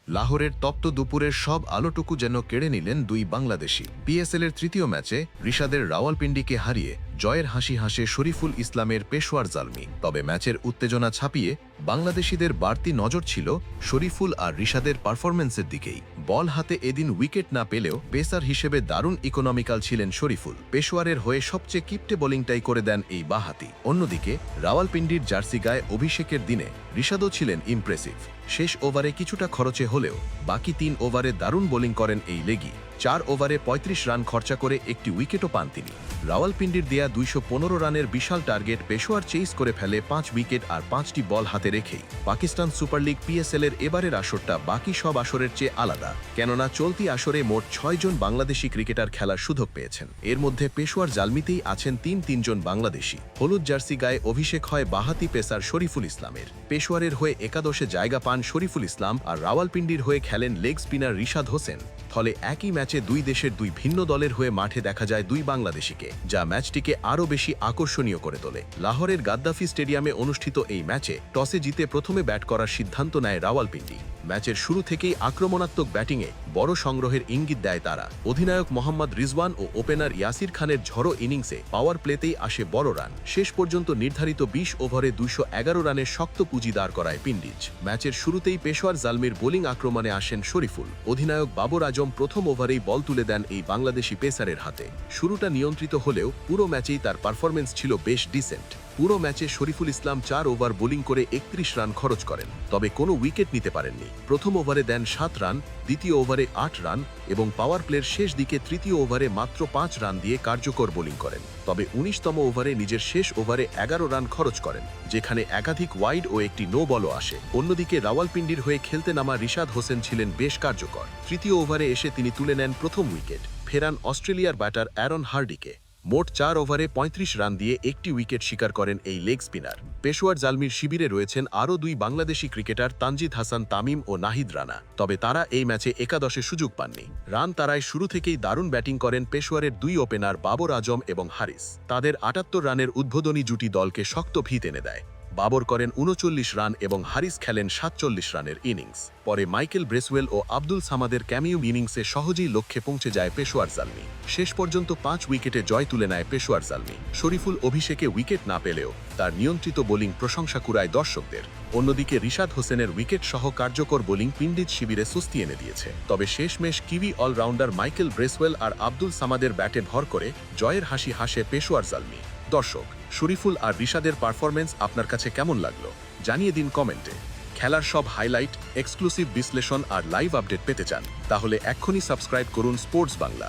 লাহোরের তপ্ত দুপুরের সব আলোটুকু যেন কেড়ে নিলেন দুই বাংলাদেশি। পিএসএলের তৃতীয় ম্যাচে রিশাদের রাওয়ালপিন্ডিকে হারিয়ে জয়ের হাসি হাসে শরীফুল ইসলামের পেশোয়ার জালমি। তবে ম্যাচের উত্তেজনা ছাপিয়ে বাংলাদেশিদের বাড়তি নজর ছিল শরীফুল আর রিশাদের পারফরম্যান্সের দিকেই। বল হাতে এদিন উইকেট না পেলেও পেসার হিসেবে দারুণ ইকোনমিক্যাল ছিলেন শরীফুল। পেশোয়ারের হয়ে সবচেয়ে কিপ্টে বোলিংটাই করে দেন এই বাঁহাতি। অন্যদিকে রাওয়ালপিন্ডির জার্সি গায়ে অভিষেকের দিনে রিশাদও ছিলেন ইমপ্রেসিভ। শেষ ওভারে কিছুটা খরচে হলেও বাকি ৩ ওভারে দারুণ বোলিং করেন এই লেগি। ৪ ওভারে ৩৫ রান খরচা করে একটি উইকেটও পান তিনি। রাওয়ালপিন্ডির দেয়া ২১৫ রানের বিশাল টার্গেট পেশোয়ার চেইস করে ফেলে ৫ উইকেট আর ৫টি বল হাতে রেখেই। পাকিস্তান সুপার লিগ পিএসএলের এবারের আসরটা বাকি সব আসরের চেয়ে আলাদা, কেননা চলতি আসরে মোট ৬ জন বাংলাদেশি ক্রিকেটার খেলার সুযোগ পেয়েছেন। এর মধ্যে পেশোয়ার জালমিতেই আছেন ৩ জন বাংলাদেশি। হলুদ জার্সি গায়ে অভিষেক হয় বাঁহাতি পেসার শরীফুল ইসলামের। পেশোয়ারের হয়ে একাদশে জায়গা পান শরীফুল ইসলাম আর রাওয়ালপিন্ডির হয়ে খেলেন লেগ স্পিনার রিশাদ হোসেন। ফলে একই ম্যাচে দুই দেশের দুই ভিন্ন দলের হয়ে মাঠে দেখা যায় দুই বাংলাদেশিকে, যা ম্যাচটিকে আরও বেশি আকর্ষণীয় করে তোলে। লাহোরের গাদ্দাফি স্টেডিয়ামে অনুষ্ঠিত এই ম্যাচে টসে জিতে প্রথমে ব্যাট করার সিদ্ধান্ত নেয় রাওয়ালপিন্ডি। ম্যাচের শুরু থেকেই আক্রমণাত্মক ব্যাটিংয়ে বড় সংগ্রহের ইঙ্গিত দেয় তারা। অধিনায়ক মোহাম্মদ রিজওয়ান ও ওপেনার ইয়াসির খানের ঝড়ো ইনিংসে পাওয়ার প্লেতেই আসে বড় রান। শেষ পর্যন্ত নির্ধারিত ২০ ওভারে ২১১ রানের শক্ত পুঁজি দাঁড় করায় পিন্ডিজ। ম্যাচের শুরুতেই পেশোয়ার জালমির বোলিং আক্রমণে আসেন শরীফুল। অধিনায়ক বাবর আজম প্রথম ওভারেই বল তুলে দেন এই বাংলাদেশি পেসারের হাতে। শুরুটা নিয়ন্ত্রিত হলেও পুরো ম্যাচেই তার পারফরমেন্স ছিল বেশ ডিসেন্ট। পুরো ম্যাচে শরীফুল ইসলাম ৪ ওভার বোলিং করে ৩১ রান খরচ করেন, তবে কোনো উইকেট নিতে পারেননি। প্রথম ওভারে দেন ৭ রান, দ্বিতীয় ওভারে ৮ রান এবং পাওয়ার প্লের শেষ দিকে তৃতীয় ওভারে মাত্র ৫ রান দিয়ে কার্যকর বোলিং করেন। তবে ১৯তম ওভারে নিজের শেষ ওভারে ১১ রান খরচ করেন, যেখানে একাধিক ওয়াইড ও একটি নো বলও আসে। অন্যদিকে রাওয়ালপিন্ডির হয়ে খেলতে নামা রিশাদ হোসেন ছিলেন বেশ কার্যকর। তৃতীয় ওভারে এসে তিনি তুলে নেন প্রথম উইকেট, ফেরান অস্ট্রেলিয়ার ব্যাটার অ্যারন হার্ডিকে। মোট ৪ ওভারে ৩৫ রান দিয়ে একটি উইকেট শিকার করেন এই লেগ স্পিনার। পেশোয়ার জালমির শিবিরে রয়েছেন আরও ২ বাংলাদেশি ক্রিকেটার তানজিদ হাসান তামিম ও নাহিদ রানা, তবে তারা এই ম্যাচে একাদশে সুযোগ পাননি। রান তারায় শুরু থেকেই দারুণ ব্যাটিং করেন পেশোয়ারের ২ ওপেনার বাবর আজম এবং হারিস। তাদের ৭৮ রানের উদ্বোধনী জুটি দলকে শক্ত ভিত এনে দেয়। বাবর করেন ৩৯ রান এবং হারিস খেলেন ৪৭ রানের ইনিংস। পরে মাইকেল ব্রেসওয়েল ও আব্দুল সামাদের ক্যামিও ইনিংসে সহজেই লক্ষ্যে পৌঁছে যায় পেশোয়ার জালমি। শেষ পর্যন্ত ৫ উইকেটে জয় তুলে নেয় পেশোয়ার জালমি। শরীফুল অভিষেকে উইকেট না পেলেও তার নিয়ন্ত্রিত বোলিং প্রশংসা কুড়ায় দর্শকদের। অন্যদিকে রিশাদ হোসেনের উইকেট সহ কার্যকর বোলিং পিন্ডিজ শিবিরে স্বস্তি এনে দিয়েছে। তবে শেষমেশ কিউই অলরাউন্ডার মাইকেল ব্রেসওয়েল আর আব্দুল সামাদের ব্যাটে ভর করে জয়ের হাসি হাসে পেশোয়ার জালমি। দর্শক, শরীফুল আর রিশাদের পারফরমেন্স আপনার কাছে কেমন লাগলো জানিয়ে দিন কমেন্টে। খেলার সব হাইলাইট, এক্সক্লুসিভ বিশ্লেষণ আর লাইভ আপডেট পেতে চান তাহলে এক্ষুনি সাবস্ক্রাইব করুন স্পোর্টস বাংলা।